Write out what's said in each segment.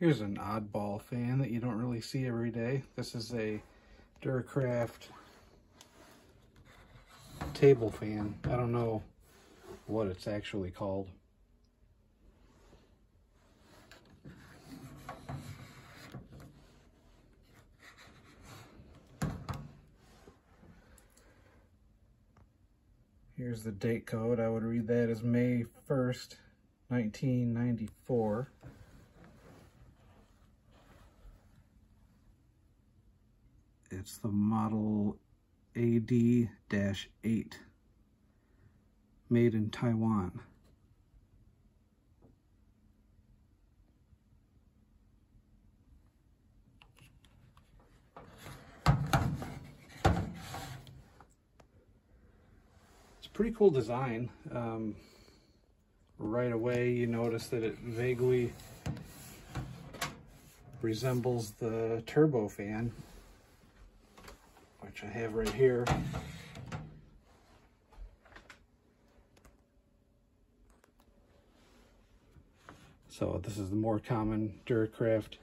Here's an oddball fan that you don't really see every day. This is a Duracraft table fan. I don't know what it's actually called. Here's the date code. I would read that as May 1st, 1994. It's the model AD-8, made in Taiwan. It's a pretty cool design. Right away you notice that it vaguely resembles the turbo fan, which I have right here. So this is the more common Duracraft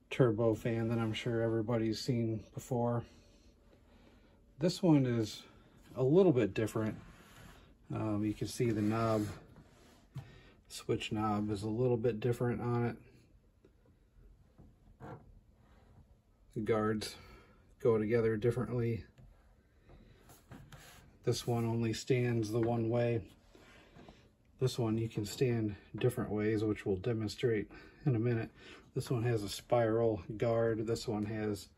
turbo fan that I'm sure everybody's seen before. This one is a little bit different. You can see the knob, switch knob is a little bit different on it. The guards go together differently. This one only stands the one way. This one you can stand different ways, which we'll demonstrate in a minute. This one has a spiral guard. This one has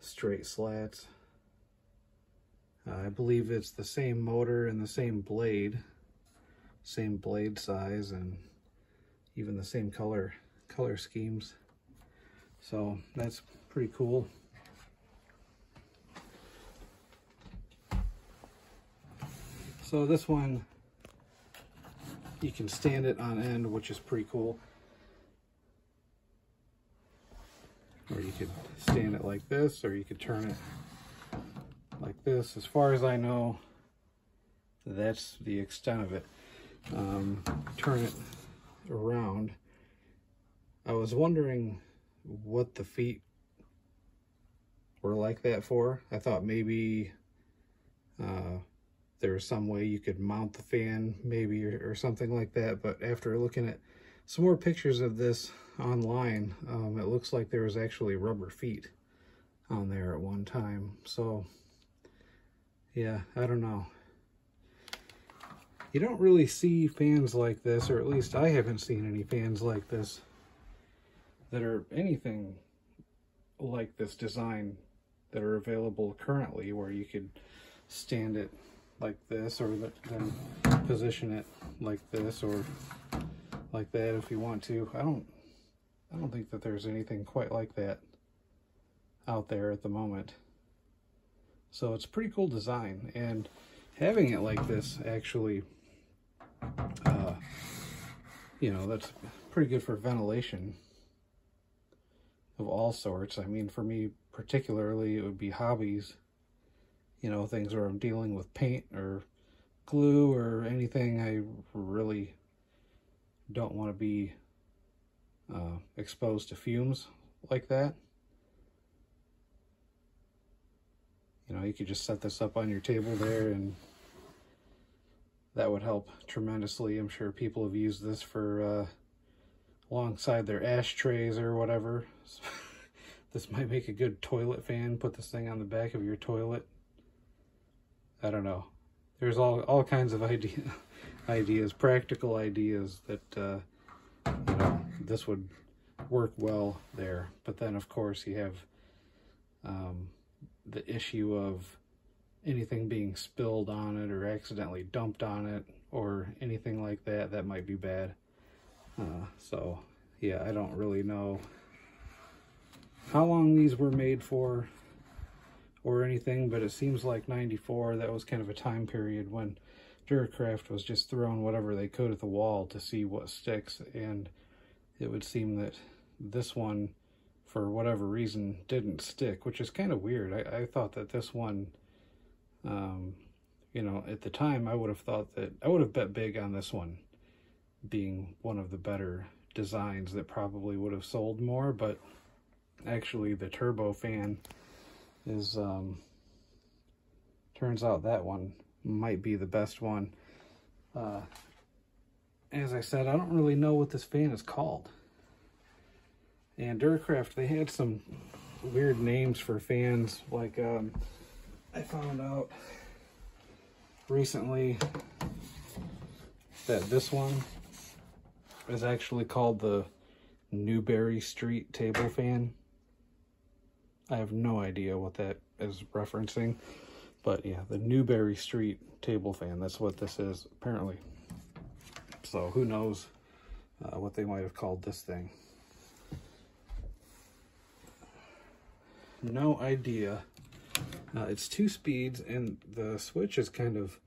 straight slats. I believe it's the same motor and the same blade size, and even the same color schemes. So that's pretty cool. So this one, you can stand it on end, which is pretty cool. Or you could stand it like this, or you could turn it like this. As far as I know, that's the extent of it. Turn it around. I was wondering what the feet were like that for. I thought maybe there was some way you could mount the fan maybe, or something like that, but after looking at some more pictures of this online, it looks like there was actually rubber feet on there at one time. So yeah, I don't know. You don't really see fans like this, or at least I haven't seen any fans like this that are anything like this design that are available currently, where you could stand it like this, or then position it like this, or like that if you want to. I don't think that there's anything quite like that out there at the moment. So it's a pretty cool design, and having it like this actually, you know, that's pretty good for ventilation of all sorts. I mean, for me particularly, it would be hobbies, you know, things where I'm dealing with paint or glue or anything. I really don't want to be exposed to fumes like that. You know, you could just set this up on your table there, and that would help tremendously. I'm sure people have used this for alongside their ashtrays or whatever. This might make a good toilet fan. Put this thing on the back of your toilet. I don't know. There's all kinds of ideas, practical ideas that you know, this would work well there. But then of course you have the issue of anything being spilled on it or accidentally dumped on it or anything like that. That might be bad. So yeah, I don't really know how long these were made for or anything, but it seems like 94, that was kind of a time period when Duracraft was just throwing whatever they could at the wall to see what sticks, and it would seem that this one, for whatever reason, didn't stick, which is kind of weird. I thought that this one, you know, at the time, I would have thought that, I would have bet big on this one being one of the better designs that probably would have sold more, but actually the turbo fan is, turns out that one might be the best one. As I said, I don't really know what this fan is called. And Duracraft, they had some weird names for fans. Like, I found out recently that this one is actually called the Newberry Street table fan. I have no idea what that is referencing, but yeah, the Newberry Street table fan, that's what this is apparently. So who knows what they might have called this thing. No idea. It's 2 speeds, and the switch is kind of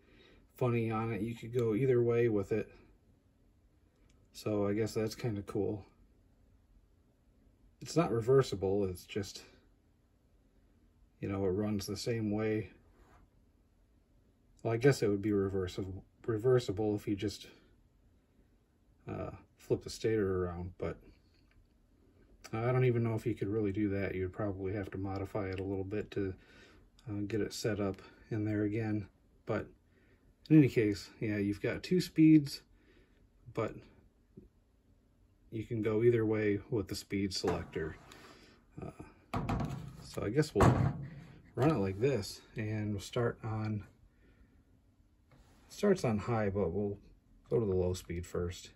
funny on it. You could go either way with it, so I guess that's kind of cool. It's not reversible, it's just, you know, it runs the same way. Well, I guess it would be reversible if you just flip the stator around, but I don't even know if you could really do that. You'd probably have to modify it a little bit to get it set up in there again. But in any case, yeah, you've got 2 speeds, but you can go either way with the speed selector. So I guess we'll run it like this, and we'll start on, starts on high, but we'll go to the low speed first.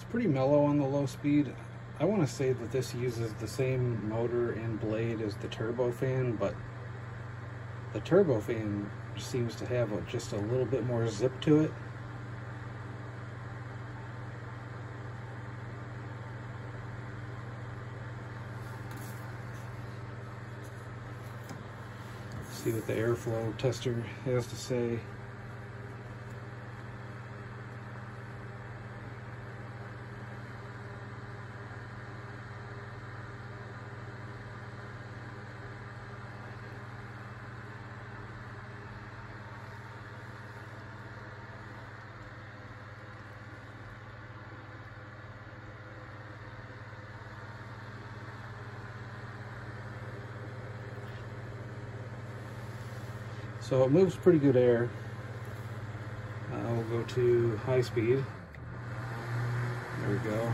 Pretty mellow on the low speed. I want to say that this uses the same motor and blade as the turbo fan, but the turbo fan seems to have just a little bit more zip to it. See what the airflow tester has to say. So it moves pretty good air. We'll go to high speed. There we go.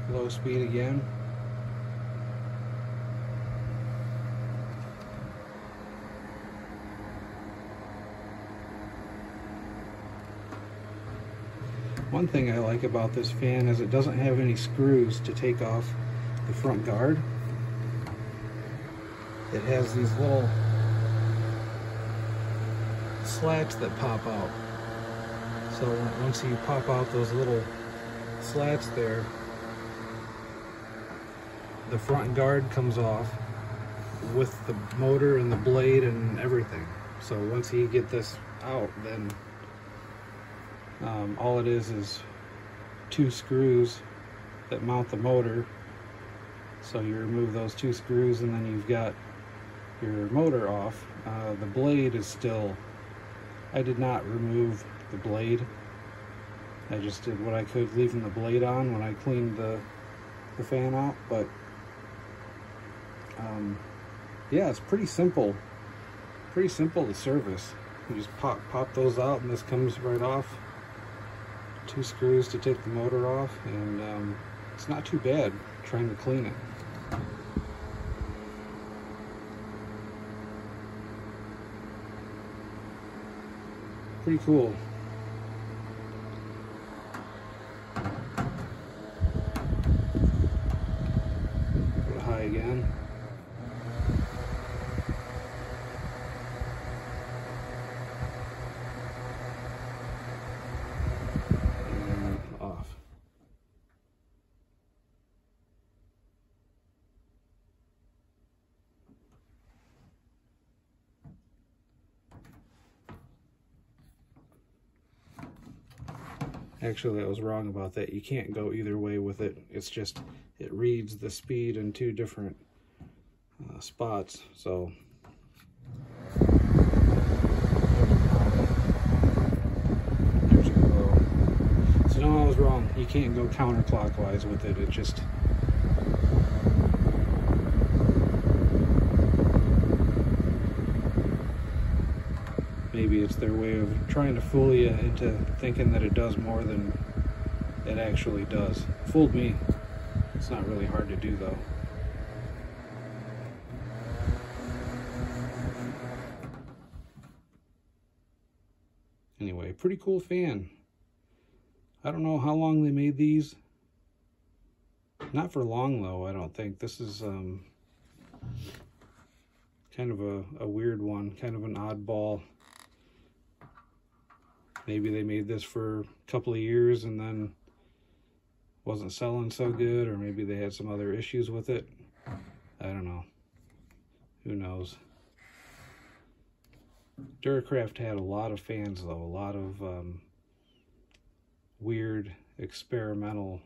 Low speed again. One thing I like about this fan is it doesn't have any screws to take off the front guard. It has these little slats that pop out. So once you pop out those little slats there, the front guard comes off with the motor and the blade and everything. So once you get this out, then all it is 2 screws that mount the motor. So you remove those 2 screws, and then you've got your motor off, the blade is still, I did not remove the blade. I just did what I could, leaving the blade on when I cleaned the fan out. But yeah, it's pretty simple to service. You just pop those out, and this comes right off. 2 screws to take the motor off, and it's not too bad trying to clean it. Pretty cool. Go to high again. And off. Actually, I was wrong about that. You can't go either way with it. It's just, it reads the speed in 2 different spots. So there's your low. So no, I was wrong. You can't go counterclockwise with it. It just, maybe it's their way of trying to fool you into thinking that it does more than it actually does. Fooled me. It's not really hard to do though. Anyway, pretty cool fan. I don't know how long they made these. Not for long though, I don't think. This is kind of a weird one, kind of an oddball. Maybe they made this for a couple of years and then wasn't selling so good, or maybe they had some other issues with it. I don't know. Who knows? Duracraft had a lot of fans though, a lot of weird experimental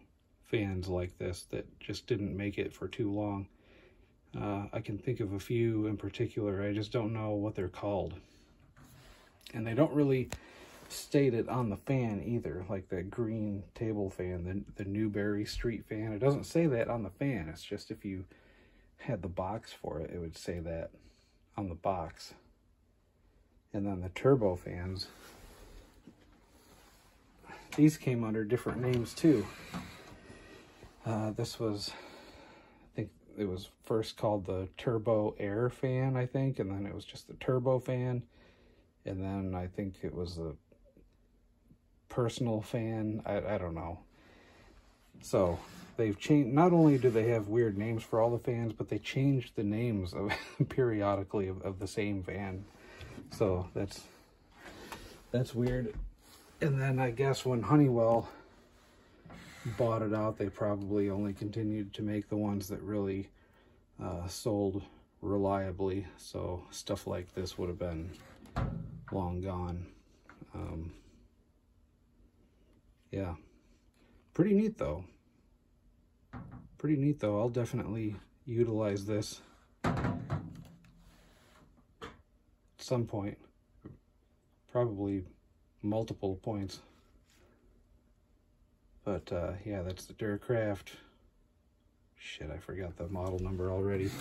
fans like this that just didn't make it for too long. I can think of a few in particular. I just don't know what they're called. And they don't really state it on the fan either, like that green table fan, the Newberry Street fan. It doesn't say that on the fan. It's just if you had the box for it, it would say that on the box. And then the turbo fans, these came under different names too. This was, I think it was first called the Turbo Air fan, I think, and then it was just the turbo fan, and then I think it was the personal fan. I don't know. So they've changed. Not only do they have weird names for all the fans, but they changed the names of periodically of the same fan. So that's weird. And then I guess when Honeywell bought it out, they probably only continued to make the ones that really sold reliably. So stuff like this would have been long gone. Yeah, pretty neat though. Pretty neat though. I'll definitely utilize this at some point. Probably multiple points. But yeah, that's the Duracraft. Shit, I forgot the model number already.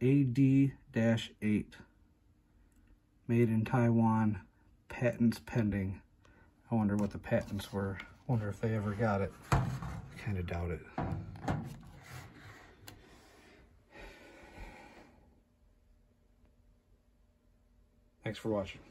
AD-8. Made in Taiwan. Patents pending. I wonder what the patents were. I wonder if they ever got it. I kind of doubt it. Thanks for watching.